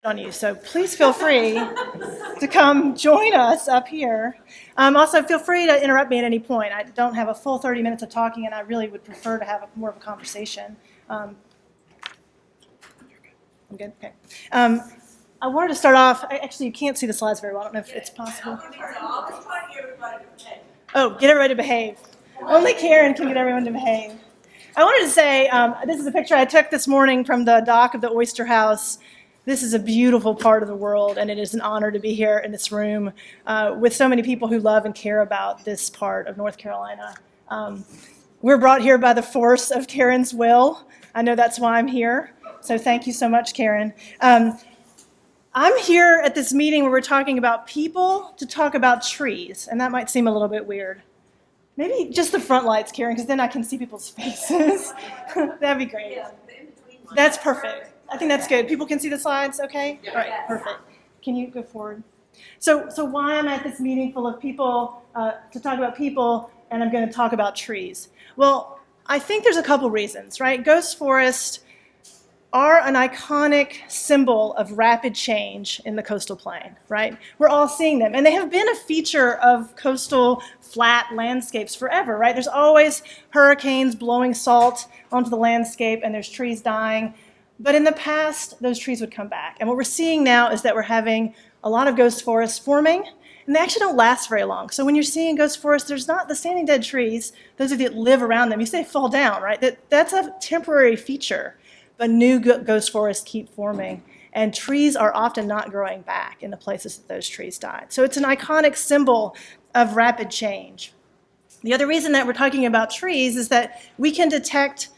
on you, so please feel free to come join us up here. Also, feel free to interrupt me at any point. I don't have a full 30 minutes of talking, and I really would prefer to have more of a conversation. I'm good? Okay. I wanted to start off, actually, you can't see the slides very well. I don't know if it's possible. Oh, get everybody to behave. Only Karen can get everyone to behave. I wanted to say, this is a picture I took this morning from the dock of the Oyster House. This is a beautiful part of the world, and it is an honor to be here in this room with so many people who love and care about this part of North Carolina. We're brought here by the force of Karen's will. I know that's why I'm here, so thank you so much, Karen. I'm here at this meeting where we're talking about people to talk about trees, and that might seem a little bit weird. Maybe just the front lights, Karen, because then I can see people's faces. That'd be great. That's perfect. I think that's good. People can see the slides, okay? Yeah. All right, perfect. Can you go forward? So why I'm at this meeting full of people to talk about people, and I'm going to talk about trees? Well, I think there's a couple reasons, right? Ghost forests are an iconic symbol of rapid change in the coastal plain, right? We're all seeing them, and they have been a feature of coastal flat landscapes forever, right? There's always hurricanes blowing salt onto the landscape, and there's trees dying. But in the past, those trees would come back. And what we're seeing now is that we're having a lot of ghost forests forming, and they actually don't last very long. So when you're seeing ghost forests, there's not the standing dead trees, those of you that live around them, you say fall down, right? That's a temporary feature, but new ghost forests keep forming. And trees are often not growing back in the places that those trees died. So it's an iconic symbol of rapid change. The other reason that we're talking about trees is that we can detect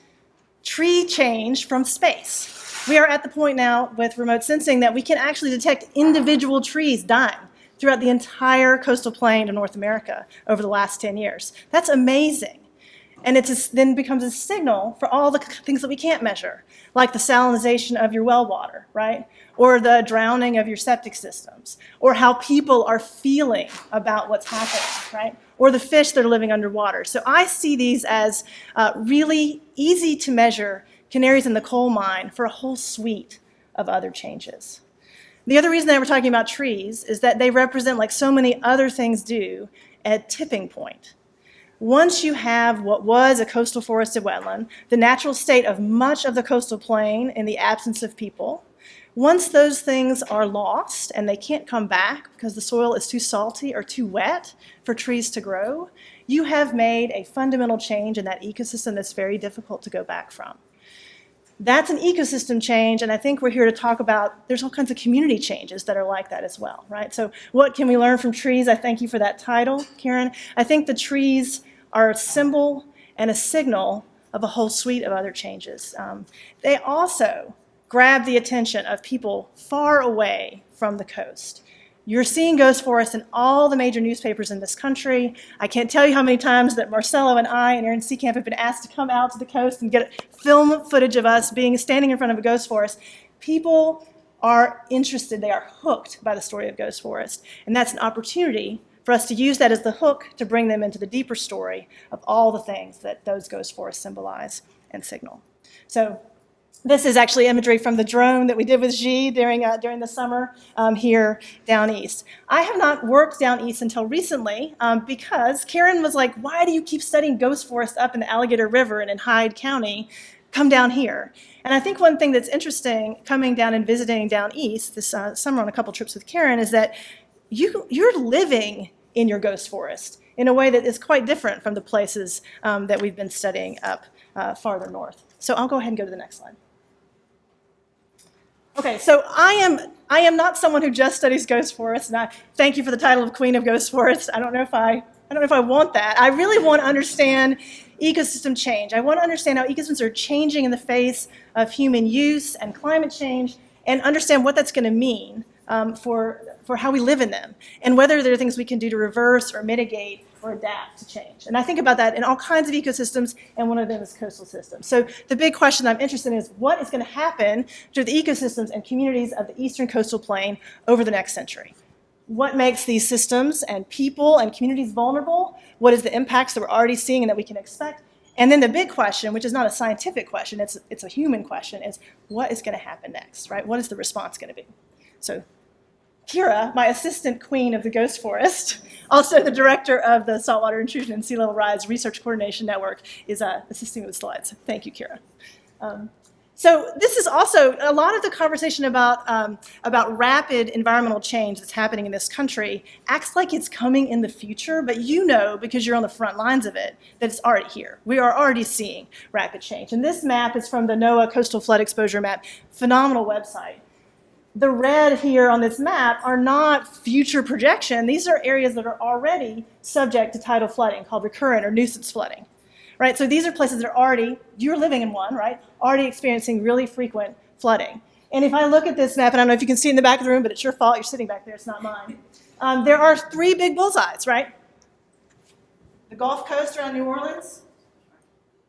tree change from space. We are at the point now with remote sensing that we can actually detect individual trees dying throughout the entire coastal plain of North America over the last 10 years. That's amazing. And it then becomes a signal for all the things that we can't measure, like the salinization of your well water, right? Or the drowning of your septic systems, or how people are feeling about what's happening, right? Or the fish that are living underwater. So I see these as really easy to measure canaries in the coal mine for a whole suite of other changes. The other reason that we're talking about trees is that they represent, like so many other things do, a tipping point. Once you have what was a coastal forested wetland, the natural state of much of the coastal plain in the absence of people, once those things are lost and they can't come back because the soil is too salty or too wet for trees to grow, you have made a fundamental change in that ecosystem that's very difficult to go back from. That's an ecosystem change, and I think we're here to talk about, there's all kinds of community changes that are like that as well, right? So what can we learn from trees? I thank you for that title, Karen. I think the trees are a symbol and a signal of a whole suite of other changes. They also grab the attention of people far away from the coast. You're seeing ghost forests in all the major newspapers in this country. I can't tell you how many times that Marcelo and I and Aaron Seecamp have been asked to come out to the coast and get film footage of us standing in front of a ghost forest. People are interested, they are hooked by the story of ghost forest. And that's an opportunity for us to use that as the hook to bring them into the deeper story of all the things that those ghost forests symbolize and signal. So this is actually imagery from the drone that we did with Xi during the summer here down east. I have not worked down east until recently because Karen was like, why do you keep studying ghost forests up in the Alligator River and in Hyde County? Come down here. And I think one thing that's interesting coming down and visiting down east this summer on a couple trips with Karen is that you're living in your ghost forest in a way that is quite different from the places that we've been studying up farther north. So I'll go ahead and go to the next slide. Okay, so I am not someone who just studies ghost forests, and I thank you for the title of Queen of Ghost Forests. I don't know if I want that. I really want to understand ecosystem change. I want to understand how ecosystems are changing in the face of human use and climate change, and understand what that's going to mean for how we live in them, and whether there are things we can do to reverse or mitigate or adapt to change. And I think about that in all kinds of ecosystems, and one of them is coastal systems. So the big question I'm interested in is what is going to happen to the ecosystems and communities of the eastern coastal plain over the next century? What makes these systems and people and communities vulnerable? What is the impacts that we're already seeing and that we can expect? And then the big question, which is not a scientific question, it's a human question, is what is going to happen next, right? What is the response going to be? So Kira, my assistant queen of the Ghost Forest, also the director of the Saltwater Intrusion and Sea Level Rise Research Coordination Network, is assisting with slides. Thank you, Kira. So this is also a lot of the conversation about rapid environmental change that's happening in this country acts like it's coming in the future, but you know, because you're on the front lines of it, that it's already here. We are already seeing rapid change. And this map is from the NOAA Coastal Flood Exposure Map, phenomenal website. The red here on this map are not future projection. These are areas that are already subject to tidal flooding called recurrent or nuisance flooding. Right, so these are places that are already, you're living in one, right, already experiencing really frequent flooding. And if I look at this map, and I don't know if you can see in the back of the room, but it's your fault, you're sitting back there, it's not mine. There are three big bullseyes, right? The Gulf Coast around New Orleans,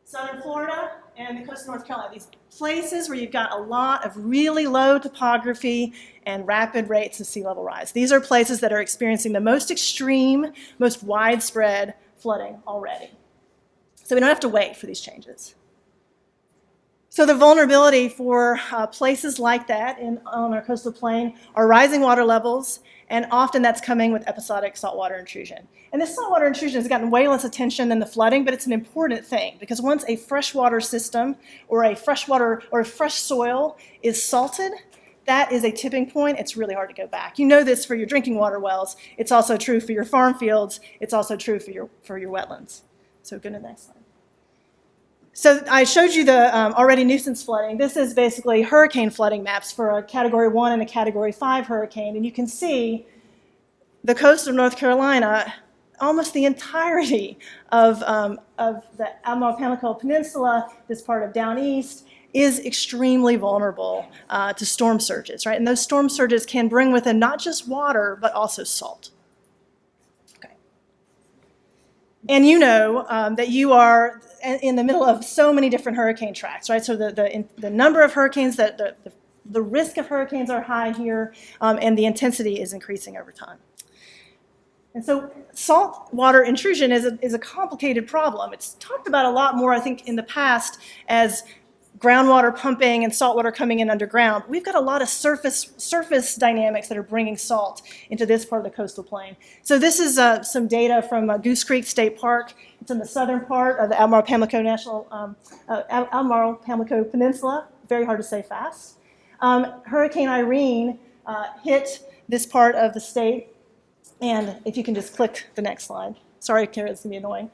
southern Florida, and the coast of North Carolina. These places where you've got a lot of really low topography and rapid rates of sea level rise. These are places that are experiencing the most extreme, most widespread flooding already. So we don't have to wait for these changes. So the vulnerability for places like that on our coastal plain are rising water levels, and often that's coming with episodic saltwater intrusion. And this saltwater intrusion has gotten way less attention than the flooding, but it's an important thing because once a freshwater system or a freshwater or a fresh soil is salted, that is a tipping point. It's really hard to go back. You know this for your drinking water wells. It's also true for your farm fields. It's also true for your wetlands. So go to the next slide. So I showed you the already nuisance flooding. This is basically hurricane flooding maps for a Category 1 and a Category 5 hurricane. And you can see the coast of North Carolina, almost the entirety of the Admiral Pamlico Peninsula, this part of down east, is extremely vulnerable to storm surges, right? And those storm surges can bring with them not just water, but also salt. And you know that you are in the middle of so many different hurricane tracks, right? So the number of hurricanes, the risk of hurricanes are high here, and the intensity is increasing over time. And so saltwater intrusion is a complicated problem. It's talked about a lot more, I think, in the past as groundwater pumping and saltwater coming in underground. We've got a lot of surface dynamics that are bringing salt into this part of the coastal plain. So this is some data from Goose Creek State Park. It's in the southern part of the Admiral Pamlico Peninsula. Very hard to say fast. Hurricane Irene hit this part of the state. And if you can just click the next slide. Sorry, Kara, it's going to be annoying.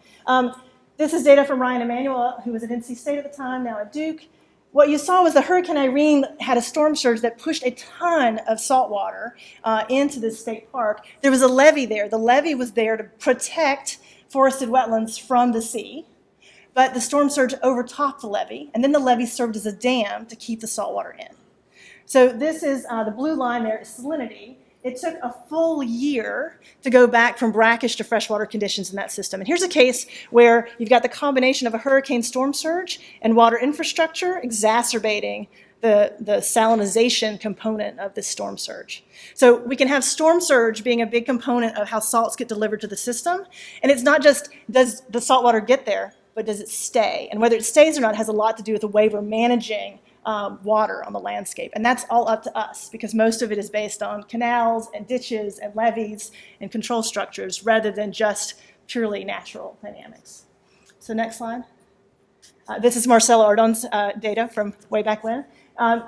This is data from Ryan Emanuel, who was at NC State at the time, now at Duke. What you saw was the Hurricane Irene had a storm surge that pushed a ton of salt water into this state park. There was a levee there. The levee was there to protect forested wetlands from the sea, but the storm surge overtopped the levee, and then the levee served as a dam to keep the salt water in. So this is the blue line there is salinity. It took a full year to go back from brackish to freshwater conditions in that system. And here's a case where you've got the combination of a hurricane storm surge and water infrastructure exacerbating the salinization component of this storm surge. So we can have storm surge being a big component of how salts get delivered to the system. And it's not just does the salt water get there, but does it stay? And whether it stays or not has a lot to do with the way we're managing water on the landscape. And that's all up to us because most of it is based on canals and ditches and levees and control structures rather than just purely natural dynamics. So next slide. This is Marcelo Ardon's data from way back when.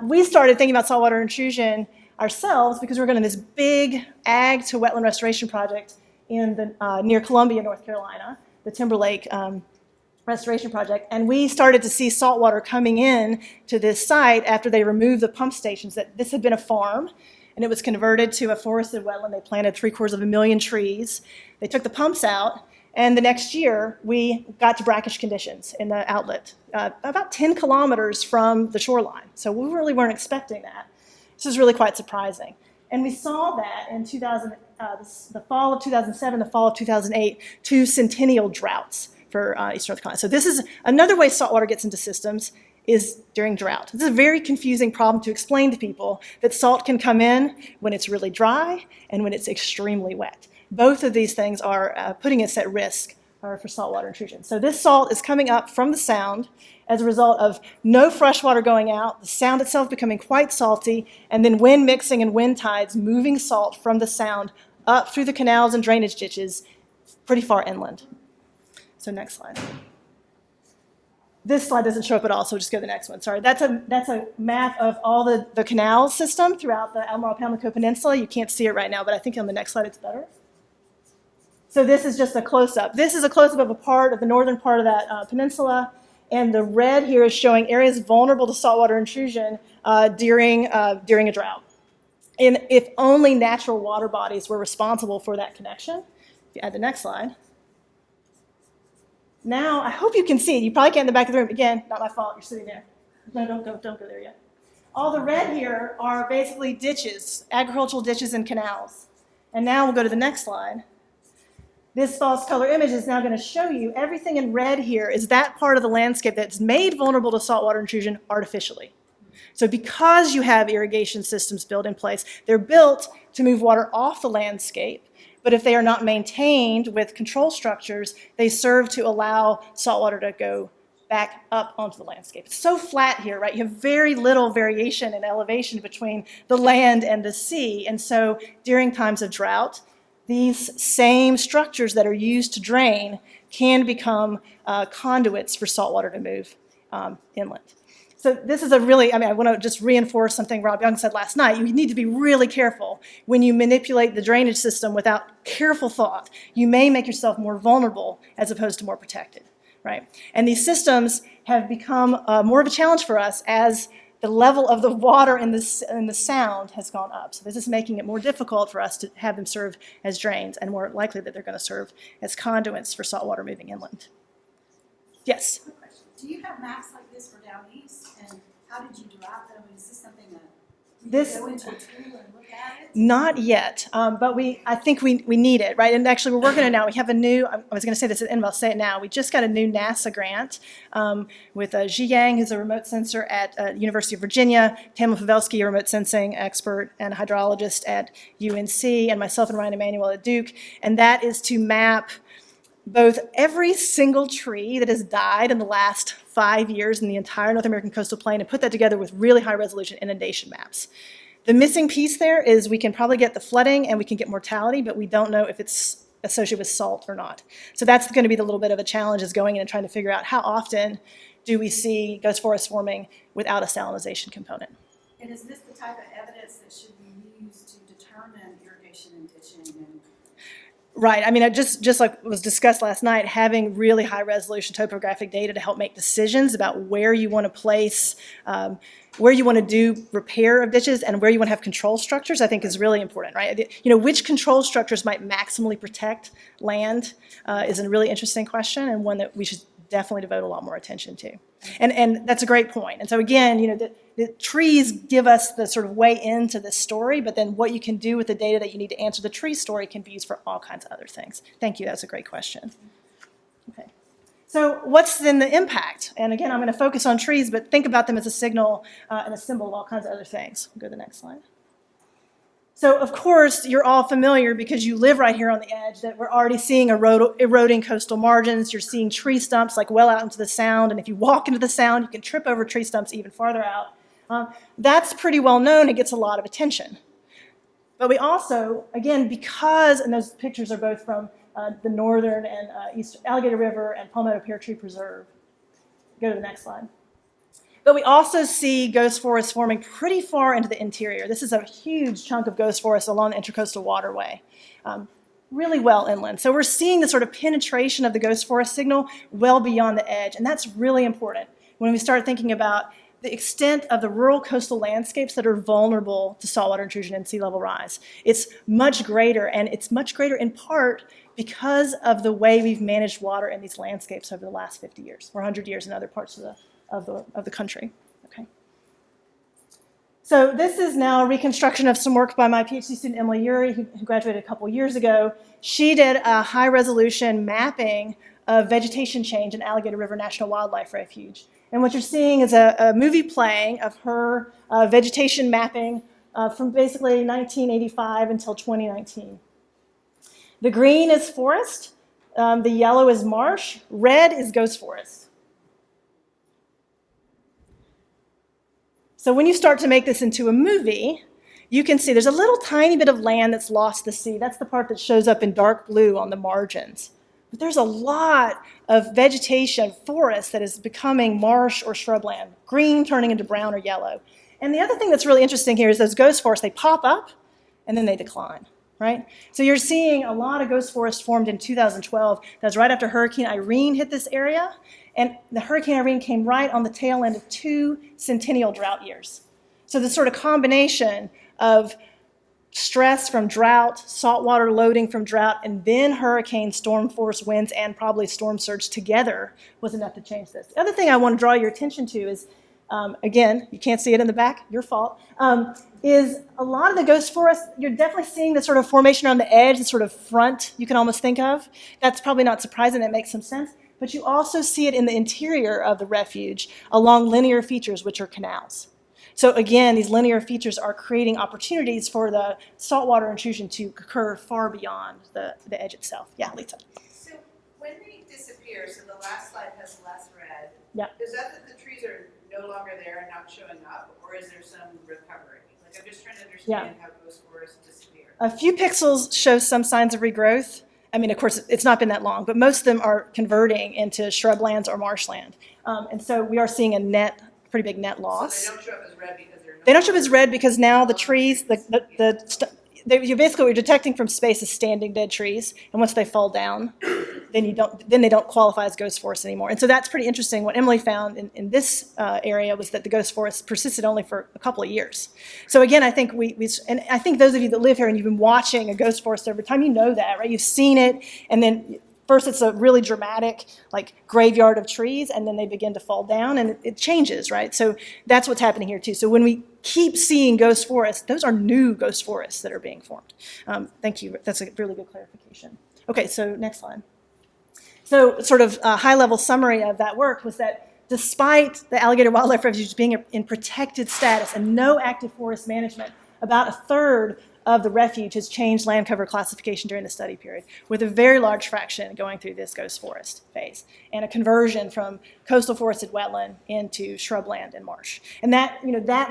We started thinking about saltwater intrusion ourselves because we're going to this big ag to wetland restoration project in the near Columbia, North Carolina, the Timberlake restoration project, and we started to see saltwater coming in to this site after they removed the pump stations. That this had been a farm, and it was converted to a forested wetland. They planted 750,000 trees. They took the pumps out, and the next year we got to brackish conditions in the outlet, about 10 kilometers from the shoreline. So we really weren't expecting that. This is really quite surprising. And we saw that in the fall of 2007, the fall of 2008, two centennial droughts for Eastern North Carolina. So this is another way saltwater gets into systems is during drought. This is a very confusing problem to explain to people that salt can come in when it's really dry and when it's extremely wet. Both of these things are putting us at risk or for saltwater intrusion. So this salt is coming up from the sound as a result of no fresh water going out, the sound itself becoming quite salty, and then wind mixing and wind tides moving salt from the sound up through the canals and drainage ditches pretty far inland. So next slide. This slide doesn't show up at all, so we'll just go to the next one. Sorry, that's a map of all the canal system throughout the Albemarle Pamlico Peninsula. You can't see it right now, but I think on the next slide it's better. So this is just a close-up. This is a close-up of a part of the northern part of that peninsula, and the red here is showing areas vulnerable to saltwater intrusion during a drought. And if only natural water bodies were responsible for that connection. If you add the next slide. Now, I hope you can see it. You probably can't in the back of the room. Again, not my fault. You're sitting there. No, don't go there yet. All the red here are basically ditches, agricultural ditches and canals. And now we'll go to the next slide. This false color image is now going to show you everything in red here is that part of the landscape that's made vulnerable to saltwater intrusion artificially. So because you have irrigation systems built in place, they're built to move water off the landscape. But if they are not maintained with control structures, they serve to allow saltwater to go back up onto the landscape. It's so flat here, right? You have very little variation in elevation between the land and the sea. And so during times of drought, these same structures that are used to drain can become conduits for saltwater to move inland. So this is I want to just reinforce something Rob Young said last night. You need to be really careful when you manipulate the drainage system without careful thought. You may make yourself more vulnerable as opposed to more protected, right? And these systems have become more of a challenge for us as the level of the water in the sound has gone up. So this is making it more difficult for us to have them serve as drains and more likely that they're going to serve as conduits for saltwater moving inland. Yes? Do you have maps like this for down east, and how did you derive them? Is this something that you go into a tool and look at it? Not yet, but I think we need it, right? And actually, we're working on it now. We have a new, I was going to say this at the end, but I'll say it now. We just got a new NASA grant with Zhi Yang, who's a remote sensor at University of Virginia, Tamla Pavelski, a remote sensing expert and hydrologist at UNC, and myself and Ryan Emanuel at Duke. And that is to map both every single tree that has died in the last 5 years in the entire North American coastal plain and put that together with really high resolution inundation maps. The missing piece there is we can probably get the flooding and we can get mortality, but we don't know if it's associated with salt or not. So that's going to be the little bit of a challenge, is going in and trying to figure out how often do we see ghost forest forming without a salinization component. And is this the type of evidence that should be used to determine irrigation and ditching? Right. I mean, just like was discussed last night, having really high resolution topographic data to help make decisions about where you want to place, where you want to do repair of ditches and where you want to have control structures, I think is really important, right? You know, which control structures might maximally protect land is a really interesting question, and one that we should definitely devote a lot more attention to. And that's a great point. And so again, you know, the trees give us the sort of way into this story, but then what you can do with the data that you need to answer the tree story can be used for all kinds of other things. Thank you, that's a great question. Okay. So what's then the impact? And again, I'm going to focus on trees, but think about them as a signal and a symbol of all kinds of other things. We'll go to the next slide. So of course, you're all familiar because you live right here on the edge that we're already seeing eroding coastal margins. You're seeing tree stumps like well out into the sound. And if you walk into the sound, you can trip over tree stumps even farther out. That's pretty well known. It gets a lot of attention. But we also, again, because, and those pictures are both from the northern and east Alligator River and Palmetto Pear Tree Preserve. Go to the next slide. But we also see ghost forests forming pretty far into the interior. This is a huge chunk of ghost forest along the Intracoastal Waterway, really well inland. So we're seeing the sort of penetration of the ghost forest signal well beyond the edge, and that's really important when we start thinking about the extent of the rural coastal landscapes that are vulnerable to saltwater intrusion and sea level rise. It's much greater, and it's much greater in part because of the way we've managed water in these landscapes over the last 50 years, or 100 years in other parts of the country. Okay. So this is now a reconstruction of some work by my PhD student, Emily Urey, who graduated a couple years ago. She did a high-resolution mapping of vegetation change in Alligator River National Wildlife Refuge. And what you're seeing is a movie playing of her vegetation mapping from basically 1985 until 2019. The green is forest, The yellow is marsh. Red is ghost forest. So when you start to make this into a movie, you can see there's a little tiny bit of land that's lost to sea. That's the part that shows up in dark blue on the margins. But there's a lot of vegetation, forest, that is becoming marsh or shrubland, green turning into brown or yellow. And the other thing that's really interesting here is those ghost forests, they pop up and then they decline, right? So you're seeing a lot of ghost forests formed in 2012. That was right after Hurricane Irene hit this area. And the Hurricane Irene came right on the tail end of 2 centennial drought years. So this sort of combination of stress from drought, saltwater loading from drought, and then hurricane, storm force winds, and probably storm surge together was enough to change this. The other thing I want to draw your attention to is, again, you can't see it in the back, your fault, is a lot of the ghost forests, you're definitely seeing the sort of formation around the edge, the sort of front you can almost think of. That's probably not surprising, that makes some sense. But you also see it in the interior of the refuge along linear features, which are canals. So again, these linear features are creating opportunities for the saltwater intrusion to occur far beyond the edge itself. Yeah, Lisa. So when they disappear, so the last slide has less red. Yeah. Is that the trees are no longer there and not showing up, or is there some recovery? Like, I'm just trying to understand how ghost forests disappear. A few pixels show some signs of regrowth. I mean, of course, it's not been that long, but most of them are converting into shrublands or marshland. And so we are seeing a pretty big net loss. So they don't show up as red because they're They don't show up as red because now the trees, you basically, what you're detecting from space is standing dead trees, and once they fall down, then they don't qualify as ghost forests anymore. And so that's pretty interesting. What Emily found in this area was that the ghost forest persisted only for a couple of years. So again, I think and I think those of you that live here and you've been watching a ghost forest over time, you know that, right? You've seen it, and then first it's a really dramatic, like, graveyard of trees, and then they begin to fall down, and it changes, right? So that's what's happening here too. So when we keep seeing ghost forests, those are new ghost forests that are being formed. Thank you. That's a really good clarification. Okay, so next slide. So sort of a high-level summary of that work was that despite the alligator wildlife refuge being in protected status and no active forest management, about a third of the refuge has changed land cover classification during the study period, with a very large fraction going through this ghost forest phase, and a conversion from coastal forested wetland into shrubland and marsh. And that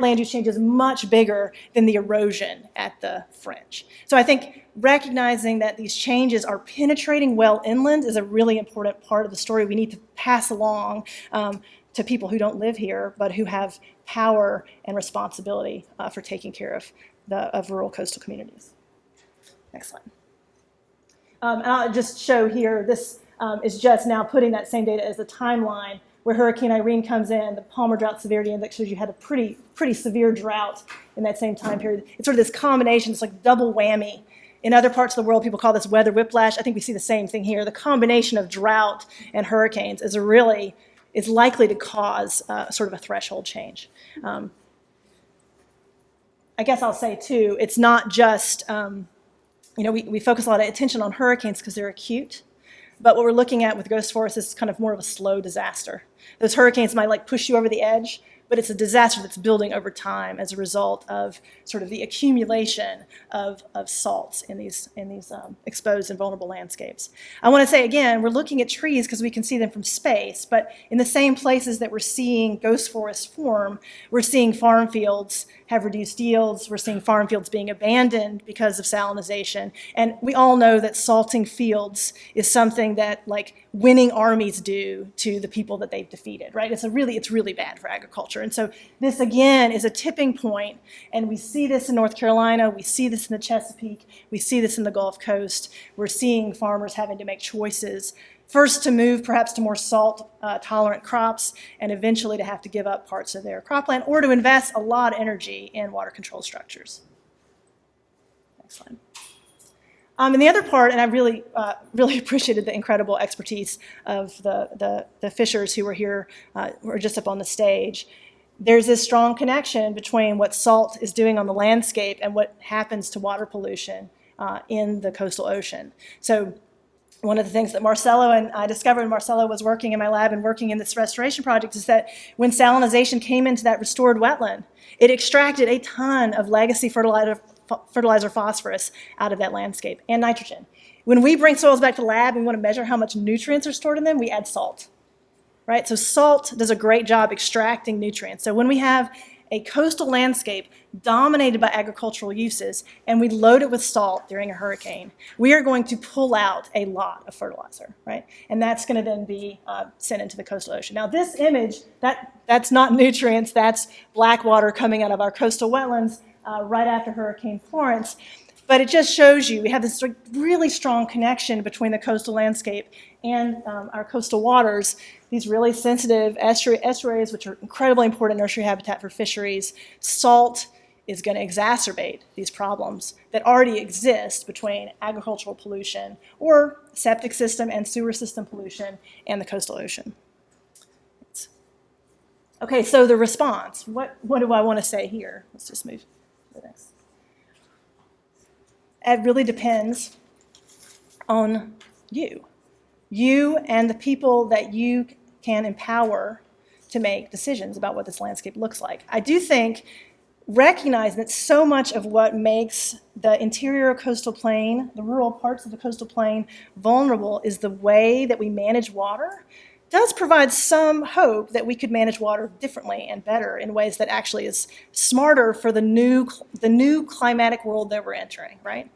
land use change is much bigger than the erosion at the fringe. So I think recognizing that these changes are penetrating well inland is a really important part of the story we need to pass along to people who don't live here, but who have power and responsibility for taking care of rural coastal communities. Next slide. And I'll just show here, this is just now putting that same data as the timeline where Hurricane Irene comes in. The Palmer Drought Severity Index shows you had a pretty severe drought in that same time period. It's sort of this combination, it's like double whammy. In other parts of the world, people call this weather whiplash. I think we see the same thing here. The combination of drought and hurricanes is likely to cause sort of a threshold change. I guess I'll say, too, it's not just, we focus a lot of attention on hurricanes because they're acute, but what we're looking at with ghost forests is kind of more of a slow disaster. Those hurricanes might push you over the edge, but it's a disaster that's building over time as a result of sort of the accumulation of salts in these exposed and vulnerable landscapes. I want to say again, we're looking at trees because we can see them from space, but in the same places that we're seeing ghost forests form, we're seeing farm fields have reduced yields, we're seeing farm fields being abandoned because of salinization, and we all know that salting fields is something that winning armies do to the people that they've defeated, right? It's really bad for agriculture. And so this, again, is a tipping point, and we see this in North Carolina, we see this in the Chesapeake, we see this in the Gulf Coast. We're seeing farmers having to make choices, first to move perhaps to more salt-tolerant crops, and eventually to have to give up parts of their cropland, or to invest a lot of energy in water control structures. Next slide. And the other part, and I really appreciated the incredible expertise of the fishers who were here, who were just up on the stage. There's this strong connection between what salt is doing on the landscape and what happens to water pollution in the coastal ocean. So one of the things that Marcelo and I discovered when Marcelo was working in my lab and working in this restoration project is that when salinization came into that restored wetland, it extracted a ton of legacy fertilizer phosphorus out of that landscape, and nitrogen. When we bring soils back to the lab and we want to measure how much nutrients are stored in them, we add salt, right? So salt does a great job extracting nutrients. So when we have a coastal landscape dominated by agricultural uses and we load it with salt during a hurricane, we are going to pull out a lot of fertilizer, right? And that's going to then be sent into the coastal ocean. Now this image, that's not nutrients, that's black water coming out of our coastal wetlands right after Hurricane Florence. But it just shows you we have this really strong connection between the coastal landscape and our coastal waters, these really sensitive estuaries, which are incredibly important nursery habitat for fisheries. Salt is going to exacerbate these problems that already exist between agricultural pollution or septic system and sewer system pollution and the coastal ocean. Okay, so the response. What do I want to say here? Let's just move to the next. It really depends on you. You and the people that you can empower to make decisions about what this landscape looks like. I do think recognizing that so much of what makes the interior coastal plain, the rural parts of the coastal plain, vulnerable is the way that we manage water does provide some hope that we could manage water differently and better in ways that actually is smarter for the new climatic world that we're entering, right?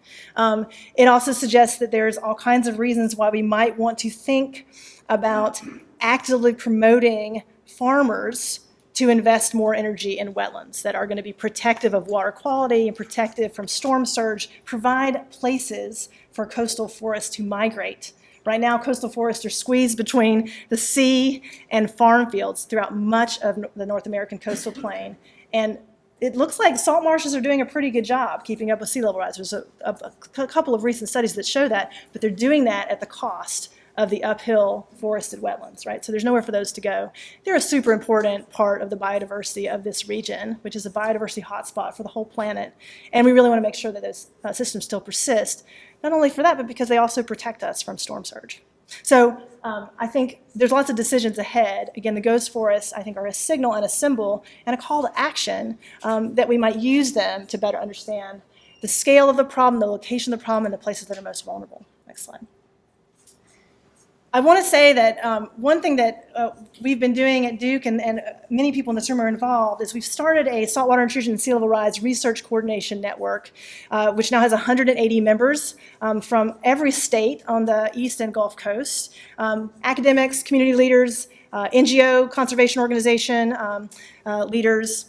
It also suggests that there's all kinds of reasons why we might want to think about actively promoting farmers to invest more energy in wetlands that are going to be protective of water quality and protective from storm surge, provide places for coastal forests to migrate. Right now, coastal forests are squeezed between the sea and farm fields throughout much of the North American coastal plain. And it looks like salt marshes are doing a pretty good job keeping up with sea level rise. There's a couple of recent studies that show that, but they're doing that at the cost of the uphill forested wetlands, right? So there's nowhere for those to go. They're a super important part of the biodiversity of this region, which is a biodiversity hotspot for the whole planet. And we really want to make sure that those systems still persist, not only for that, but because they also protect us from storm surge. So I think there's lots of decisions ahead. Again, the ghost forests, I think, are a signal and a symbol and a call to action that we might use them to better understand the scale of the problem, the location of the problem, and the places that are most vulnerable. Next slide. I want to say that one thing that we've been doing at Duke, and many people in this room are involved, is we've started a saltwater intrusion and sea level rise research coordination network, which now has 180 members from every state on the East and Gulf Coast, academics, community leaders, NGO, conservation organization leaders,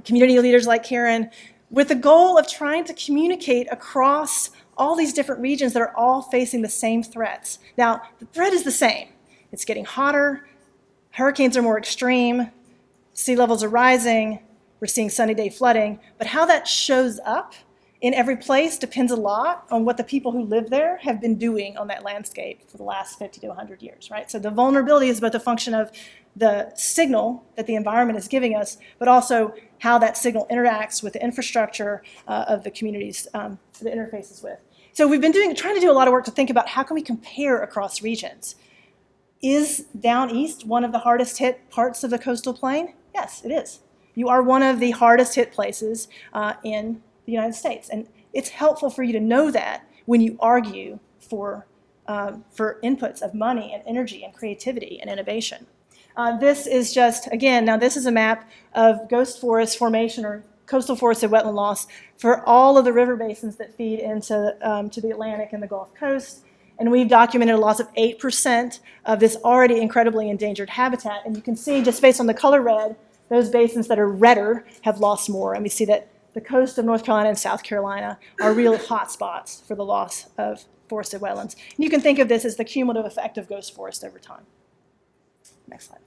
community leaders like Karen, with the goal of trying to communicate across all these different regions that are all facing the same threats. Now, the threat is the same. It's getting hotter, hurricanes are more extreme, sea levels are rising, we're seeing sunny day flooding, but how that shows up in every place depends a lot on what the people who live there have been doing on that landscape for the last 50 to 100 years, right? So the vulnerability is both a function of the signal that the environment is giving us, but also how that signal interacts with the infrastructure of the communities that it interfaces with. So we've been trying to do a lot of work to think about how can we compare across regions. Is down east one of the hardest hit parts of the coastal plain? Yes, it is. You are one of the hardest hit places in the United States. And it's helpful for you to know that when you argue for inputs of money and energy and creativity and innovation. This is just, again, now this is a map of ghost forest formation or coastal forested wetland loss for all of the river basins that feed into to the Atlantic and the Gulf Coast. And we've documented a loss of 8% of this already incredibly endangered habitat. And you can see, just based on the color red, those basins that are redder have lost more. And we see that the coast of North Carolina and South Carolina are real hot spots for the loss of forested wetlands. And you can think of this as the cumulative effect of ghost forest over time. Next slide.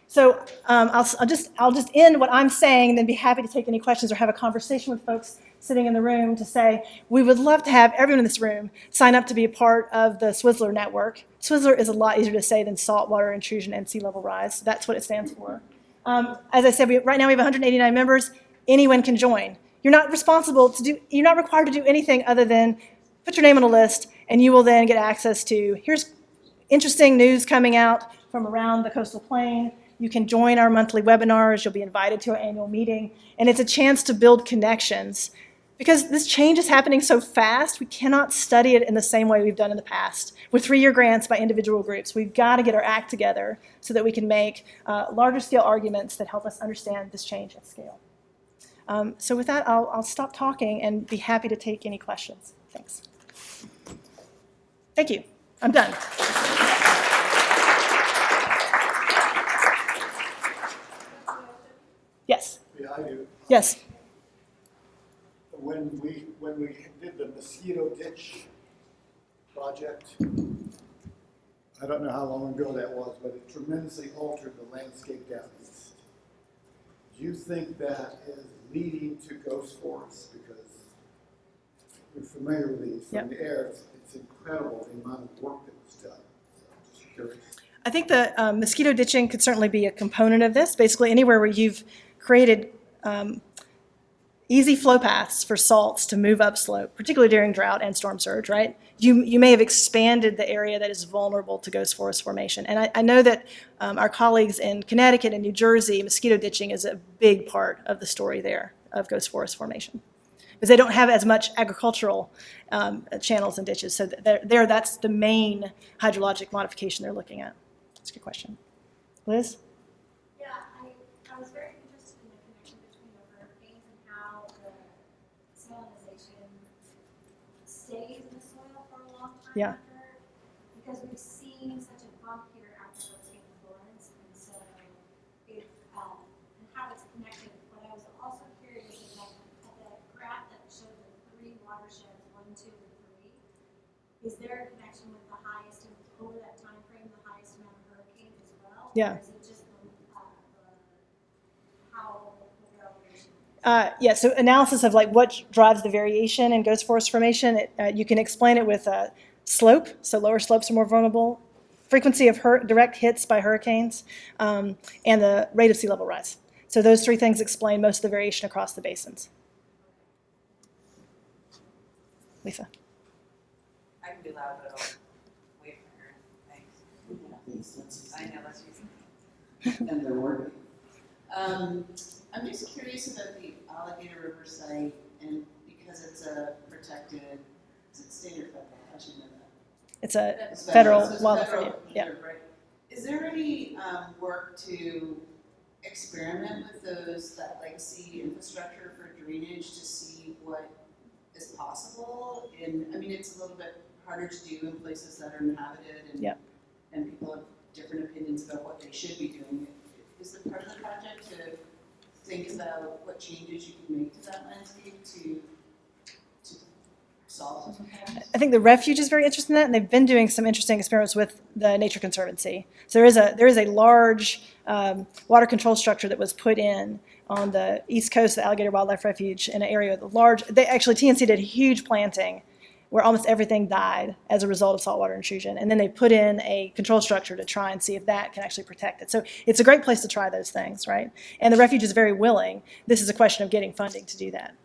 So I'll just end what I'm saying and then be happy to take any questions or have a conversation with folks sitting in the room to say, we would love to have everyone in this room sign up to be a part of the Swizzler network. Swizzler is a lot easier to say than saltwater intrusion and sea level rise. That's what it stands for. As I said, right now we have 189 members. Anyone can join. You're not required to do anything other than put your name on a list, and you will then get access to, here's interesting news coming out from around the coastal plain. You can join our monthly webinars. You'll be invited to our annual meeting. And it's a chance to build connections Because this change is happening so fast, we cannot study it in the same way we've done in the past, with 3-year grants by individual groups. We've got to get our act together so that we can make larger scale arguments that help us understand this change at scale. So with that, I'll stop talking and be happy to take any questions. Thanks. Thank you. I'm done. Yes. Yeah, I do. Yes. When we did the mosquito ditch project, I don't know how long ago that was, but it tremendously altered the landscape down east. Do you think that is leading to ghost forests? Because you're familiar with these from the air. It's incredible the amount of work that was done. So I'm just curious. I think that mosquito ditching could certainly be a component of this. Basically, anywhere where you've created easy flow paths for salts to move upslope, particularly during drought and storm surge, right? You may have expanded the area that is vulnerable to ghost forest formation. And I know that our colleagues in Connecticut and New Jersey, mosquito ditching is a big part of the story there of ghost forest formation. Because they don't have as much agricultural channels and ditches. So that's the main hydrologic modification they're looking at. That's a good question. Liz? Yeah, I was very interested in the connection between the hurricanes and how the salinization stays in the soil for a long time Yeah. after, because we've seen such a bump here after Hurricane Florence, and so it and how it's connected. What I was also curious is that at the graph that showed the 3 watersheds, 1, 2, and 3, is there a connection with the highest over that time frame, the highest amount of hurricanes as well? Yeah. Or is it just how the elevation? Yeah, so analysis of like what drives the variation in ghost forest formation, you can explain it with slope, so lower slopes are more vulnerable, frequency of direct hits by hurricanes, and the rate of sea level rise. So those 3 things explain most of the variation across the basins. Lisa? I can be loud, but I'll wait for her. Thanks. I know, let's use it. And they're working. I'm just curious about the Alligator River site, and because it's a protected, is it state or federal? I should know that. It's a It's federal so it's wildlife federal area. Yeah. reserve, right? Is there any work to experiment with that legacy infrastructure for drainage to see what is possible? I mean, it's a little bit harder to do in places that are inhabited and people have different opinions about what they should be doing. Is the part of the project to think about what changes you can make to that landscape to solve some problems? I think the refuge is very interested in that, and they've been doing some interesting experiments with the Nature Conservancy. So there is a large water control structure that was put in on the east coast of the Alligator Wildlife Refuge in an area with TNC did a huge planting where almost everything died as a result of saltwater intrusion. And then they put in a control structure to try and see if that can actually protect it. So it's a great place to try those things, right? And the refuge is very willing. This is a question of getting funding to do that.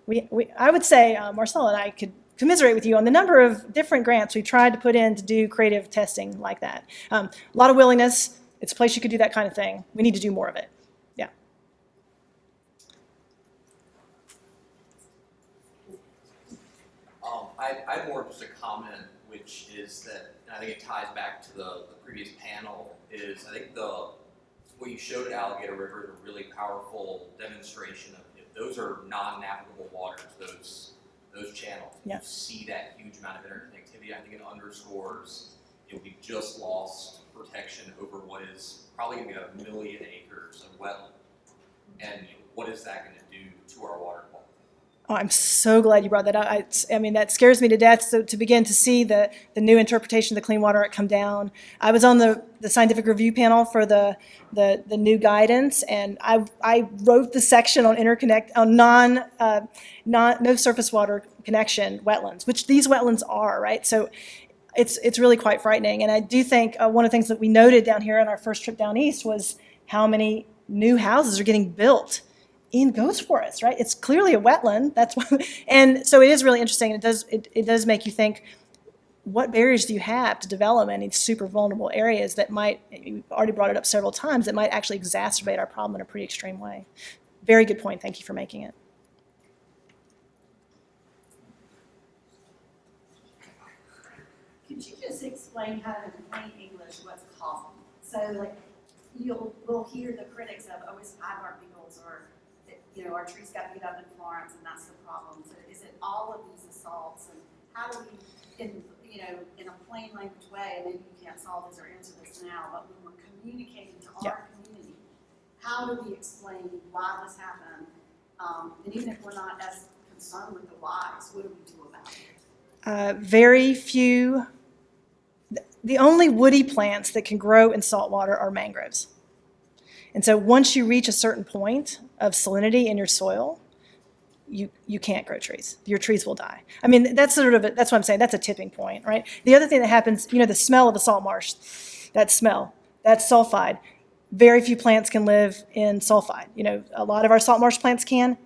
I would say Marcella and I could commiserate with you on the number of different grants we tried to put in to do creative testing like that. A lot of willingness. It's a place you could do that kind of thing. We need to do more of it. Yeah. I have more just a comment, which is that, and I think it ties back to the previous panel, is I think what you showed at Alligator River is a really powerful demonstration of those are non-navigable waters, those channels. Yeah. You see that huge amount of interconnectivity. I think it underscores we just lost protection over what is probably going to be 1 million acres of wetland. And what is that going to do to our water quality? Oh, I'm so glad you brought that up. I mean, that scares me to death. So to begin to see the new interpretation of the Clean Water Act come down. I was on the scientific review panel for the new guidance, and I wrote the section on no surface water connection wetlands, which these wetlands are, right? So it's really quite frightening. And I do think one of the things that we noted down here on our first trip down east was how many new houses are getting built in ghost forests, right? It's clearly a wetland. That's why, and so it is really interesting. It does make you think, what barriers do you have to development in these super vulnerable areas that might, you already brought it up several times, that might actually exacerbate our problem in a pretty extreme way. Very good point. Thank you for making it. Could you just explain how in plain English what's causing? So like, we'll hear the critics of, oh, it's pine bark beetles, or, you know, our trees got beat up in Florence and that's the problem. So is it all of these assaults, and how do we, in a plain language way, maybe you can't solve this or answer this now, but when we're communicating to our community, how do we explain why this happened? And even if we're not as concerned with the whys, what do we do about it? Very few. The only woody plants that can grow in saltwater are mangroves. And so once you reach a certain point of salinity in your soil, you can't grow trees. Your trees will die. I mean, that's what I'm saying. That's a tipping point, right? The other thing that happens, the smell of a salt marsh, that's sulfide. Very few plants can live in sulfide. A lot of our salt marsh plants can.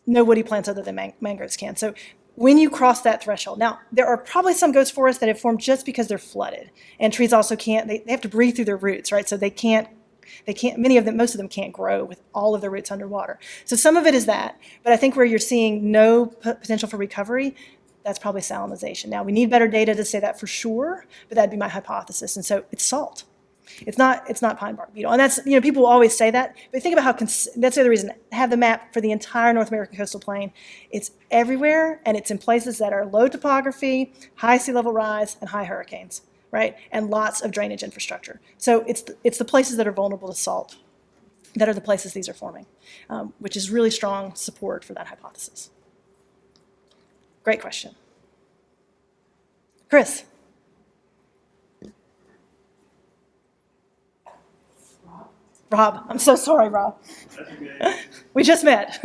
No woody plants other than mangroves can. So when you cross that threshold, now there are probably some ghost forests that have formed just because they're flooded, and trees also can't. They have to breathe through their roots, right? So they can't. Most of them can't grow with all of their roots underwater. So some of it is that, but I think where you're seeing no potential for recovery, that's probably salinization. Now we need better data to say that for sure, but that'd be my hypothesis. And so it's salt. It's not pine bark beetle. And that's, people will always say that, but think about how, that's the other reason, have the map for the entire North American coastal plain. It's everywhere, and it's in places that are low topography, high sea level rise, and high hurricanes, right? And lots of drainage infrastructure. So it's the places that are vulnerable to salt that are the places these are forming, which is really strong support for that hypothesis. Great question. Chris. Rob. I'm so sorry, Rob. That's okay. We just met.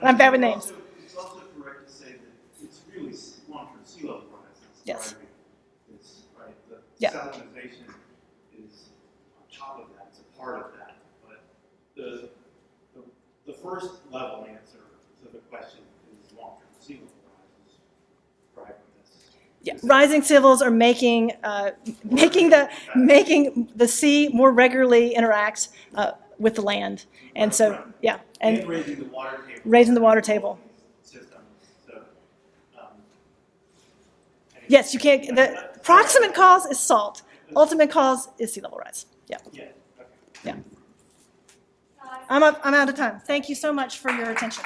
I'm bad with names. It's also correct to say that it's really long-term sea level rise that's Yes. driving this, right? The Yeah. salinization is on top of that, it's a part of that. But the first level answer to the question is long-term sea level rise is driving this. Yeah, rising sea levels are making the sea more regularly interact with the land, and so And raising the water table. raising the water table. System. So, Yes, you can't. The proximate cause is salt. Ultimate cause is sea level rise. Yeah, yeah. Okay. yeah. I'm out of time. Thank you so much for your attention.